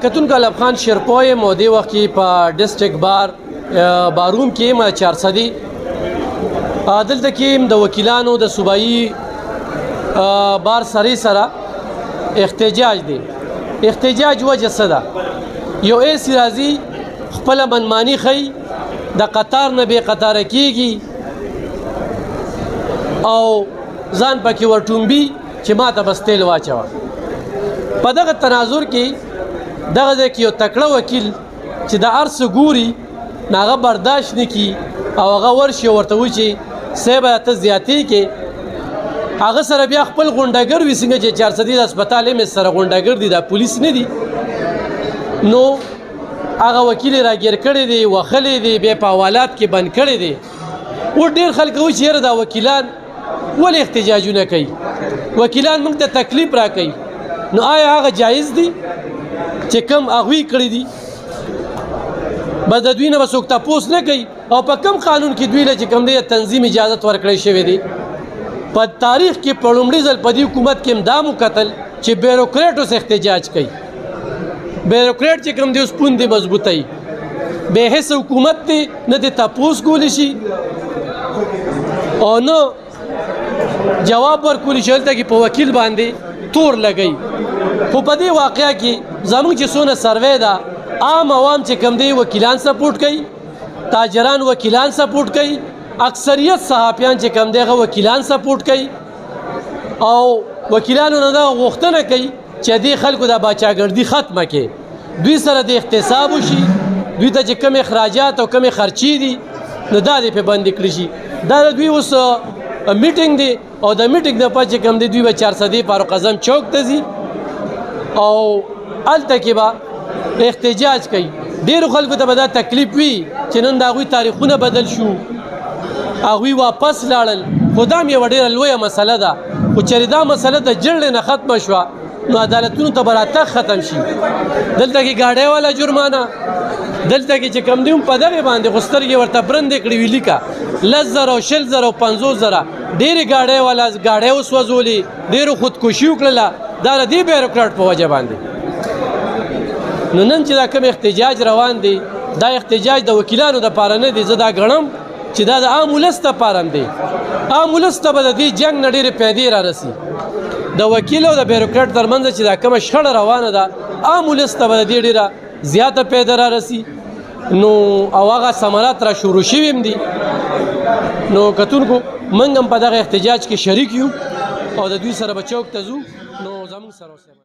کتونکو الب خان شیرپو یم او دې وخت کې په ډسټرک باروم کې یم 400 دلته کې یم د وکیلانو د صوبایي بار سرې سره احتجاج دی. احتجاج وجه څه ده؟ یو ایس راځي خپله منماني ښیي د قطار نه بې قطاره کېږي او ځان پکې ورټومبي چې ما ته بس تیل واچوه. په دغه تناظر کې دغه ځای کې یو تکړه وکیل چې د هر څه ګوري نو هغه برداشت نه کي او هغه ورشي ورته وایي چې صاحبه ته زیاتې کې هغه سره بیا خپل غونډګر وي څنګه چې 400 د هسپتال یې سره غونډګر دي دا پولیس نه دي. نو هغه وکیل راګیر کړی دی وښلی دی بیا په حوالات کې بند کړی دی. اوس ډېر خلک وایي چې یاره دا وکیلان ولې احتجاجونه کوي؟ وکیلان موږ ته تکلیف راکوي. نو آیا هغه جایز دی چې کم هغوی کړي دي بس د دوی نه به څوک تپوس نه کوي؟ او په کم قانون کې دوی له چې کوم دی تنظیم اجازت ورکړی شوی دی؟ په تاریخ کې په لومړي ځل په دې حکومت کې هم دا وکتل چې بیروکریټ اوس احتجاج کوي. بیروکریټ چې کوم دی اوس پوندې مضبوطوي. بې حسه حکومت دی نه د تپوس کولی شي او نه جواب ورکولی شي هلته کې په وکیل باندې تور لګوي. خو په دې واقعه کې زموږ چې څونه سروې ده عام عوام چې کوم دی وکیلان سپورټ کوي، تاجران وکیلان سپورټ کوي، اکثریت صحافیان چې کوم دی هغه وکیلان سپورټ کوي او وکیلانو نه دغه غوښتنه کوي چې دې خلکو د باچاګردي ختمه کړي، دوی سره د احتساب وشي، دوی ته چې کوم اخراجات او کوم خرچې دي نو دا دې پې بندې کړي شي. دا د دوی اوس میټینګ دی او د میټینګ د پاره چې کوم دی دوی به 400 فاروق اعظم چوک ته ځي او هلته کې به احتجاج کوي. ډېرو خلکو ته به دا تکلیف وي چې نن د هغوی تاریخونه بدل شو، هغوی واپس لاړل. خو دا هم یوه ډېره لویه مسله ده. خو چېرې دا مسله د جړلې نه ختمه شوه نو عدالتونو ته به راتګ ختم شي. دلته کې ګاډۍ والا جرمانه، دلته کې چې کوم دی په دغې باندې خو سترګې ورته برندې کړې وي لیکه 10,000 او 20,000 او 50,000 ډېرې ګاډۍ والا ګاډۍ وسوځولې، ډېرو خودکشي وکړله. دا د دې بیروکراټ په وجه باندې. نو نن چې دا کوم احتجاج روان دی دا احتجاج د وکیلانو دپاره نه دی. زه دا ګڼم چې دا د عام ولس دپاره هم دی. عام ولس ته به د دې جنګ نه ډېرې پیدې رارسي. د وکیل او د بیروکراټ ترمنځ چې دا کومه شخړه روانه ده عام ولس ته به د دې ډېره زیاته پیدا رارسي. نو او هغه ثمرات را شروع شوي هم دي. نو کتونکو موږ هم په دغه احتجاج کې شریک یو او د دوی سره به چوک ته ځو. نو زموږ سره